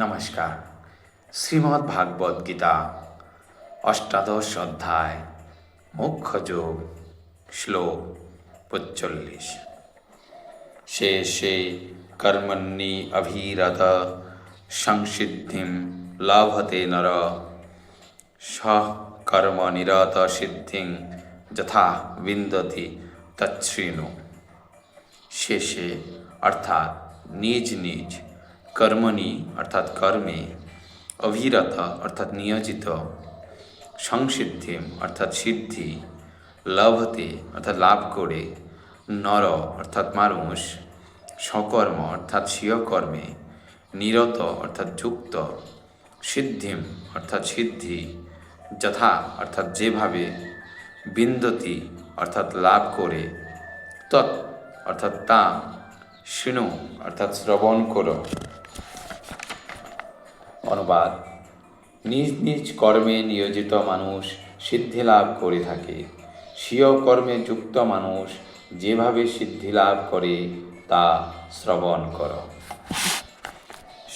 নমস্কার। শ্রীমদ্ ভাগবত গীতা অষ্টাদশ অধ্যায় মুখ্য যোগ শ্লোক ৪৫। শেষে কর্মণ্যি অভিরত সংসিদ্ধিম লভতে নর সঃ কর্ম নিরত সিদ্ধিং যথা বিন্দতি তচ্ছৃণু। শেষে অর্থাৎ নিজ নিজ, কর্মণি অর্থাৎ কর্মে, অভিরত অর্থাৎ নিয়োজিত, সংসিদ্ধিম অর্থাৎ সিদ্ধি, লভতে অর্থাৎ লাভ করে, নর অর্থাৎ মানুষ, সকর্ম অর্থাৎ স্বীয় কর্মে, নিরত অর্থাৎ যুক্ত, সিদ্ধিম অর্থাৎ সিদ্ধি, যথা অর্থাৎ যেভাবে, বিন্দতি অর্থাৎ লাভ করে, তৎ অর্থাৎ তা, শৃণু অর্থাৎ শ্রবণ করো। অনুবাদ: নিজ নিজ কর্মে নিয়োজিত মানুষ সিদ্ধি লাভ করে থাকে। স্বীয় কর্মে যুক্ত মানুষ যেভাবে সিদ্ধি লাভ করে তা শ্রবণ করো।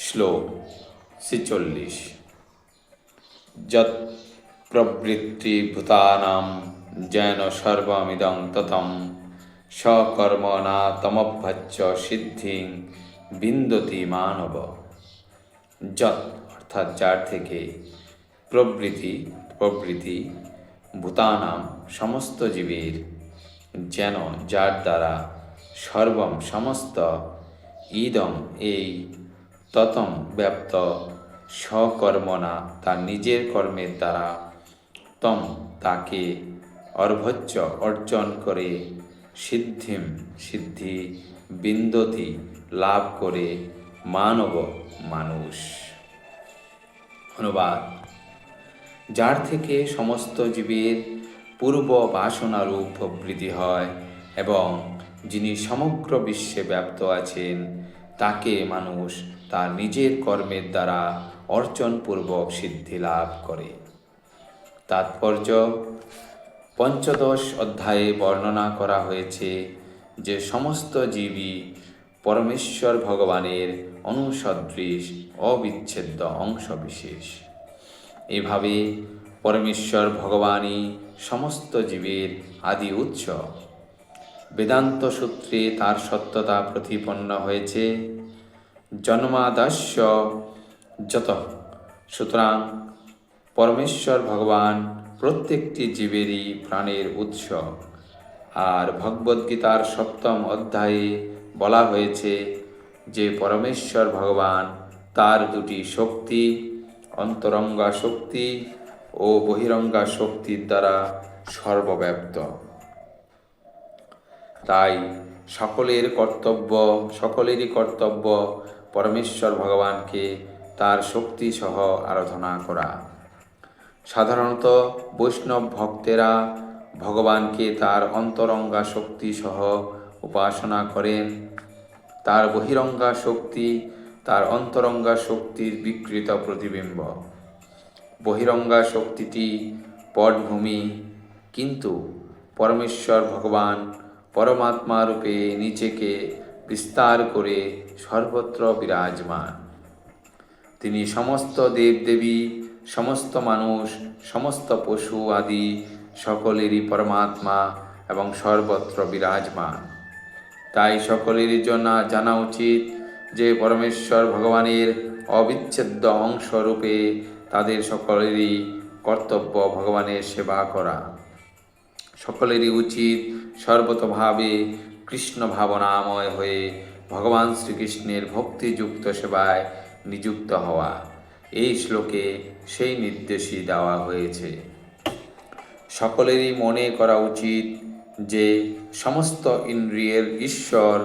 শ্লোক ৪৬। যৎ প্রবৃত্তি ভূতানাং যেন সর্বমিদং ততং সকর্মণা তমভ্যচ্চ সিদ্ধিং বিন্দতি মানব। যৎ অর্থাৎ যার থেকে, প্রবৃত্তি ভূতানাম সমস্ত জীবের, যেন যার দ্বারা, সর্বম সমস্ত, ইদম এই, ততম ব্যাপ্ত, সকর্মণা তার নিজের কর্মের দ্বারা, তম তাকে, অর্ভচ্য অর্জন করে, সিদ্ধিম সিদ্ধি, বিন্দতি লাভ করে, মানব মানুষ। অনুবাদ: যার থেকে সমস্ত জীবের পূর্ব বাসনারূপ প্রবৃত্তি হয় এবং যিনি সমগ্র বিশ্বে ব্যাপ্ত আছেন, তাকে মানুষ তার নিজের কর্মের দ্বারা অর্জনপূর্বক সিদ্ধি লাভ করে। তাৎপর্য: পঞ্চদশ অধ্যায়ে বর্ণনা করা হয়েছে যে সমস্ত জীবই পরমেশ্বর ভগবানের অনুসদৃশ অবিচ্ছেদ্য অংশবিশেষ। এভাবে পরমেশ্বর ভগবানই সমস্ত জীবের আদি উৎস। বেদান্ত সূত্রে তার সত্যতা প্রতিপন্ন হয়েছে। জন্মাদ্যস্য যতঃ। সুতরাং পরমেশ্বর ভগবান প্রত্যেকটি জীবেরই প্রাণের উৎস। আর ভগবদ্গীতার সপ্তম অধ্যায়ে বলা হয়েছে যে পরমেশ্বর ভগবান তার দুটি শক্তি, অন্তরঙ্গা শক্তি ও বহিরঙ্গা শক্তির দ্বারা সর্বব্যাপ্ত। তাই সকলেরই কর্তব্য পরমেশ্বর ভগবানকে তার শক্তি সহ আরাধনা করা। সাধারণত বৈষ্ণব ভক্তেরা ভগবানকে তার অন্তরঙ্গা শক্তি সহ উপাসনা করেন। তার বহিরঙ্গা শক্তি তার অন্তরঙ্গা শক্তির বিকৃত প্রতিবিম্ব। বহিরঙ্গা শক্তিটি পটভূমি, কিন্তু পরমেশ্বর ভগবান পরমাত্মা রূপে নিজেকে বিস্তার করে সর্বত্র বিরাজমান। তিনি সমস্ত দেবদেবী, সমস্ত মানুষ, সমস্ত পশু আদি সকলেরই পরমাত্মা এবং সর্বত্র বিরাজমান। তাই সকলেরই জানা উচিত যে পরমেশ্বর ভগবানের অবিচ্ছেদ্য অংশরূপে তাদের সকলেরই কর্তব্য ভগবানের সেবা করা। সকলেরই উচিত সর্বতোভাবে কৃষ্ণ ভাবনাময় হয়ে ভগবান শ্রীকৃষ্ণের ভক্তিযুক্ত সেবায় নিযুক্ত হওয়া। এই শ্লোকে সেই নির্দেশই দেওয়া হয়েছে। সকলেরই মনে করা উচিত যে সমস্ত ইন্দ্রিয়ের ঈশ্বর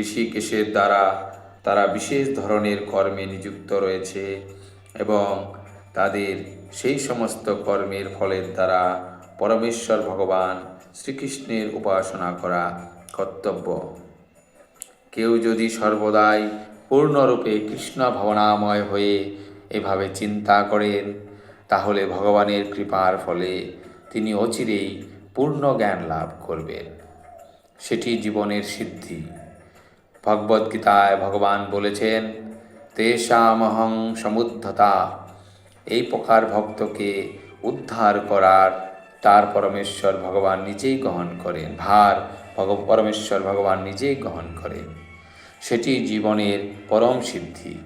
ঋষিকেশের দ্বারা তারা বিশেষ ধরনের কর্মে নিযুক্ত রয়েছে এবং তাদের সেই সমস্ত কর্মের ফলের দ্বারা পরমেশ্বর ভগবান শ্রীকৃষ্ণের উপাসনা করা কর্তব্য। কেউ যদি সর্বদাই পূর্ণরূপে কৃষ্ণ ভাবনাময় হয়ে এভাবে চিন্তা করেন, তাহলে ভগবানের কৃপার ফলে তিনি অচিরেই পূর্ণ জ্ঞান লাভ করবেন। সেটি জীবনের সিদ্ধি। ভগবদ্গীতায় ভগবান বলেছেন, তেষামহং সমুদ্ধতা। এই প্রকার ভক্তকে উদ্ধার করার তার পরমেশ্বর ভগবান নিজেই গ্রহণ করেন, ভার পরমেশ্বর ভগবান নিজেই গ্রহণ করেন। সেটি জীবনের পরম সিদ্ধি।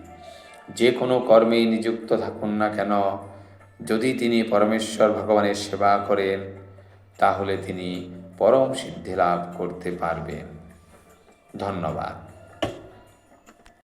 যে কোনো কর্মেই নিযুক্ত থাকুন না কেন, যদি তিনি পরমেশ্বর ভগবানের সেবা করেন তাহলে তিনি পরম সিদ্ধি লাভ করতে পারবেন। ধন্যবাদ।